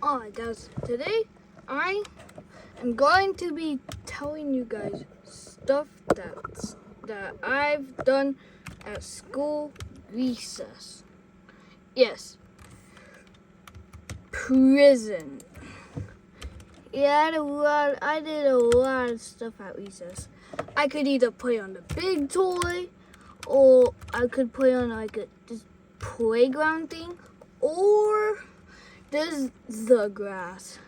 Alright guys, today I am going to be telling you guys stuff that I've done at school recess. Yes, prison. Yeah, I did a lot of stuff at recess. I could either play on the big toy, or I could play on like this playground thing, or there's the grass.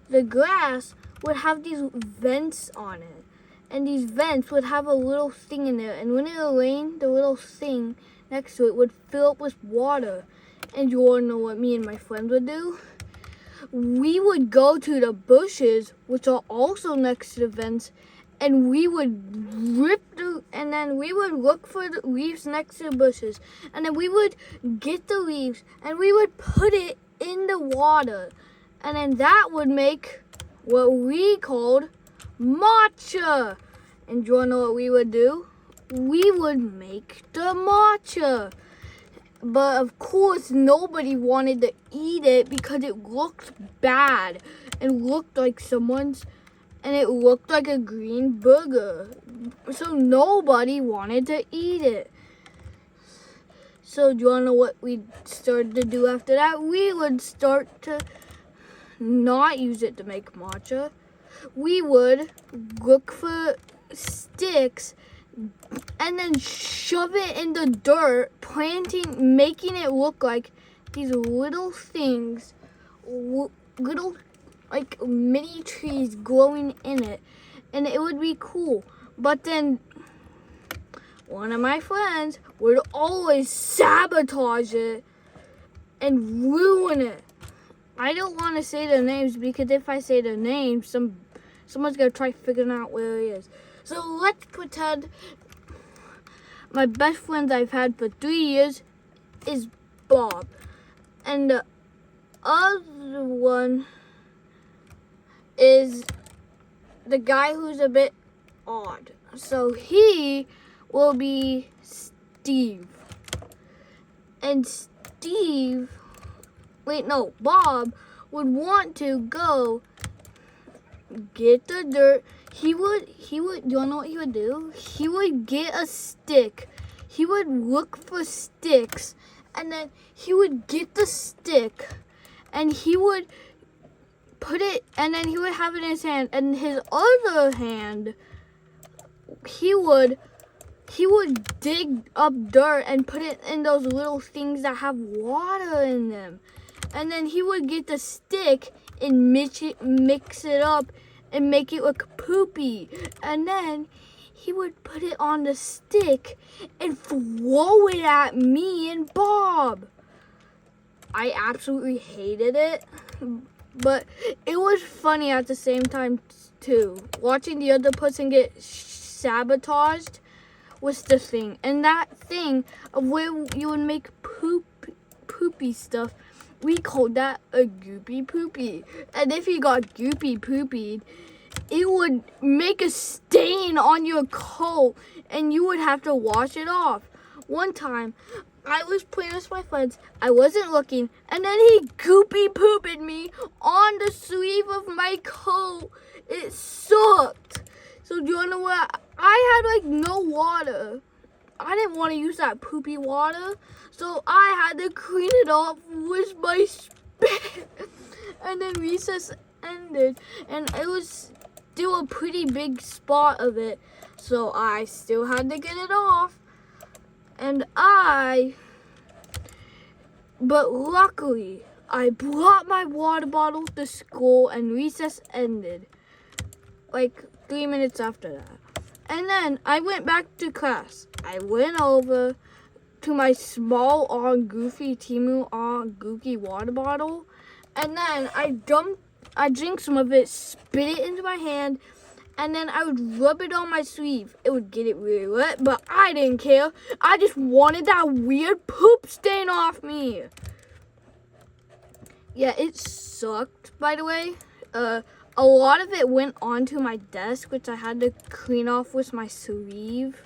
The grass would have these vents on it, and these vents would have a little thing in there, and when it rained, the little thing next to it would fill up with water. And you all know what me and my friends would do? We would go to the bushes, which are also next to the vents, and we would and then we would look for the leaves next to the bushes, and then we would get the leaves and we would put it in the water, and then that would make what we called matcha. And do you know what we would do? We would make the matcha. But of course, nobody wanted to eat it because it looked bad. It looked like and it looked like a green burger. So nobody wanted to eat it. So do you want to know what we started to do after that? We would start to not use it to make matcha. We would look for sticks and then shove it in the dirt, making it look like these little things, little like mini trees growing in it, and it would be cool. But then one of my friends would always sabotage it and ruin it. I don't want to say their names because if I say their names, someone's gonna try figuring out where he is. So let's pretend my best friend I've had for 3 years is Bob. And the other one is the guy who's a bit odd. So he will be Steve. And Bob would want to go get the dirt. He would, you know what he would do? He would get a stick. He would look for sticks, and then he would get the stick, and he would put it, and then he would have it in his hand, and his other hand, he would dig up dirt and put it in those little things that have water in them. And then he would get the stick and mix it up and make it look poopy. And then he would put it on the stick and throw it at me and Bob. I absolutely hated it, but it was funny at the same time too. Watching the other person get sabotaged was the thing. And that thing of where you would make poopy stuff, we called that a goopy poopy. And if you got goopy poopied, it would make a stain on your coat and you would have to wash it off. One time, I was playing with my friends, I wasn't looking, and then he goopy pooped me on the sleeve of my coat. It sucked. So do you wanna know what? I had like no water. I didn't want to use that poopy water, so I had to clean it off with my spit. And then recess ended, and it was still a pretty big spot of it, so I still had to get it off. But luckily, I brought my water bottle to school, and recess ended like 3 minutes after that. And then I went back to class. I went over to my small Goofy Timu Gookie water bottle, and then I drank some of it, spit it into my hand, and then I would rub it on my sleeve. It would get it really wet, but I didn't care. I just wanted that weird poop stain off me. Yeah, it sucked, by the way. A lot of it went onto my desk, which I had to clean off with my sleeve.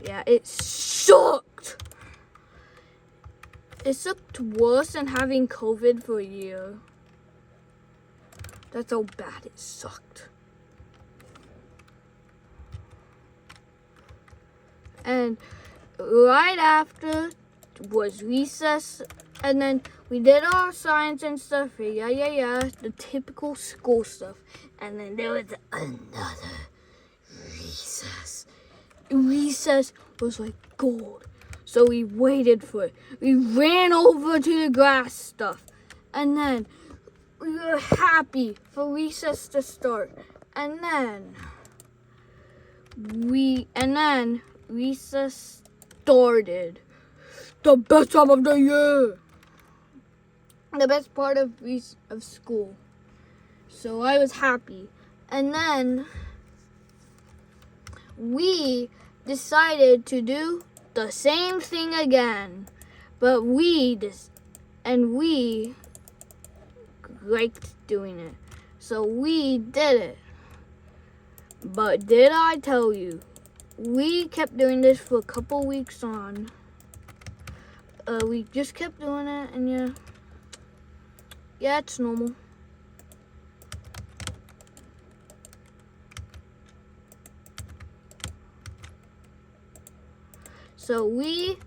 Yeah, it sucked. It sucked worse than having COVID for a year. That's how bad it sucked. And right after was recess, and then we did our science and stuff. Yeah, the typical school stuff. And then there was another recess. Recess was like gold. So we waited for it. We ran over to the grass stuff. And then we were happy for recess to start. And then recess started. The best time of the year. The best part of school. So I was happy. And then we decided to do the same thing again. But we liked doing it. So we did it. But did I tell you? We kept doing this for a couple weeks on. We just kept doing it, and yeah, it's normal. So we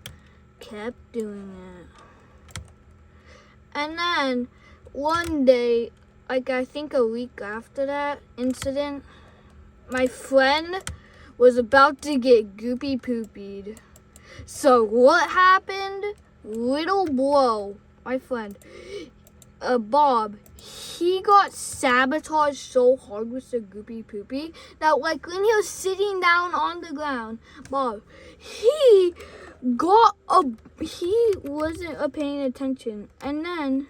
kept doing it. And then one day, like I think a week after that incident, my friend was about to get goopy poopied. So what happened? Little Blow, my friend, Bob, he got sabotaged so hard with the goopy poopy that like when he was sitting down on the ground, Bob, he wasn't paying attention, and then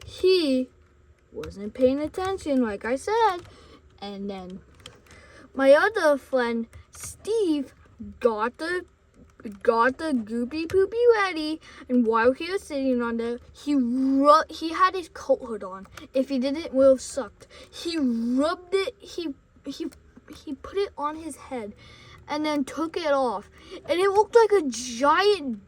he wasn't paying attention like I said, and then my other friend Steve got the goopy poopy ready, and while he was sitting on there, he had his coat hood on. If he didn't, it would have sucked. He rubbed it, he put it on his head and then took it off, and it looked like a giant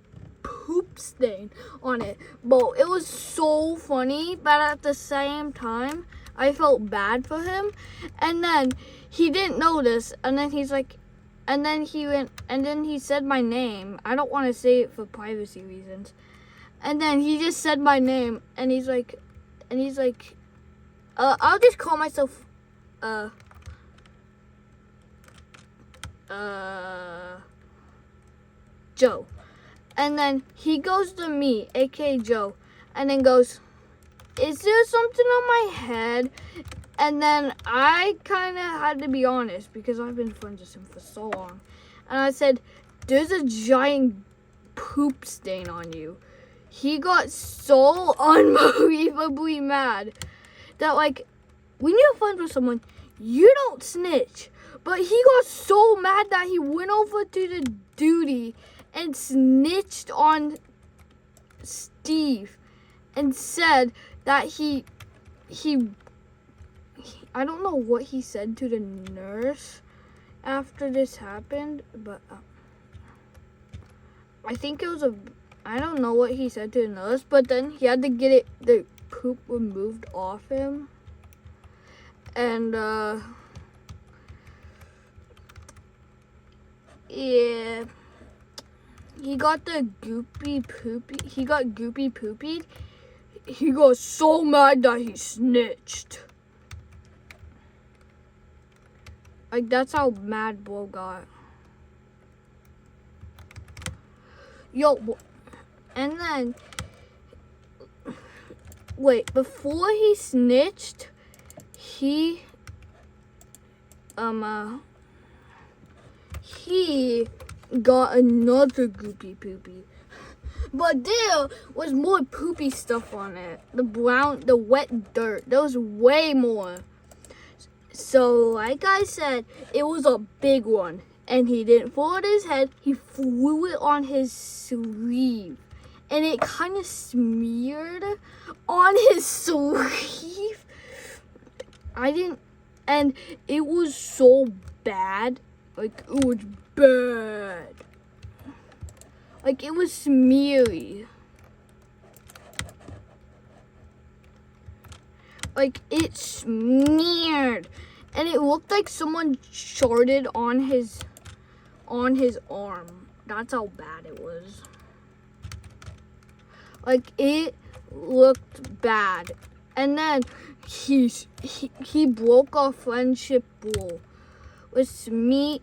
poop stain on it. But it was so funny, but at the same time I felt bad for him. And then he didn't notice, and then he's like, and then he said my name. I don't want to say it for privacy reasons. And then he just said my name, and he's like, I'll just call myself, Joe. And then he goes to me, aka Joe, and then goes, is there something on my head? And then I kind of had to be honest because I've been friends with him for so long. And I said, there's a giant poop stain on you. He got so unbelievably mad that, like, when you're friends with someone, you don't snitch. But he got so mad that he went over to the duty and snitched on Steve and said that he I don't know what he said to the nurse after this happened, but I think it was I don't know what he said to the nurse, but then he had to get the poop removed off him. And yeah, he got goopy poopied. He got so mad that he snitched. Like, that's how mad Bo got. And then, wait, before he snitched, he got another goopy poopy. But there was more poopy stuff on it. The wet dirt. There was way more. So, like I said, it was a big one. And he didn't fall on his head. He flew it on his sleeve. And it kind of smeared on his sleeve. And it was so bad. Like, it was bad. Like, it was smeary. Like, it smeared. And it looked like someone sharded on his arm. That's how bad it was. Like, it looked bad. And then he broke our friendship rule. With me,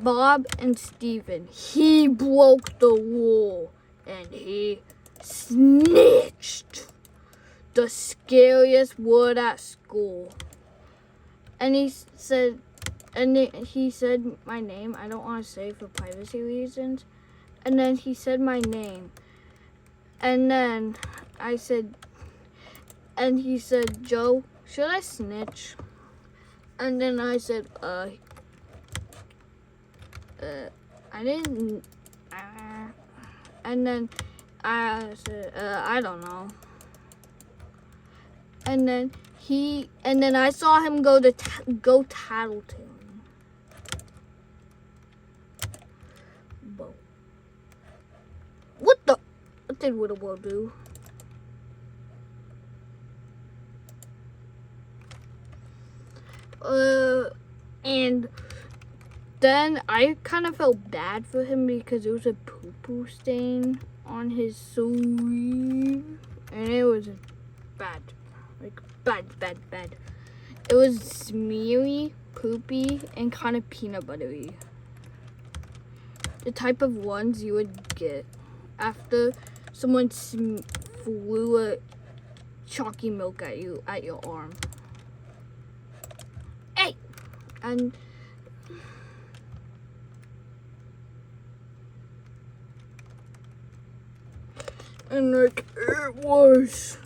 Bob, and Steven. He broke the rule. And he snitched. The scariest word at school. And he said my name. I don't want to say for privacy reasons. And then he said my name. And then I said, and he said, Joe, should I snitch? And then I said, I didn't, and then I said, I don't know. And then I saw him go Tattletale. What did Whittleborough do? And then I kind of felt bad for him because there was a poo-poo stain on his sleeve. And it was bad. Like, bad. It was smeary, poopy, and kind of peanut buttery. The type of ones you would get after someone flew a chalky milk at you, at your arm. Hey! And like, it was.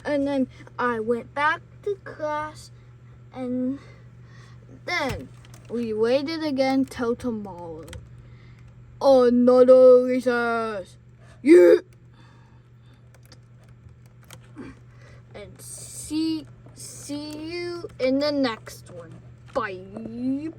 And then I went back to class, and then we waited again till tomorrow. Another recess. Yeah. And see you in the next one. Bye.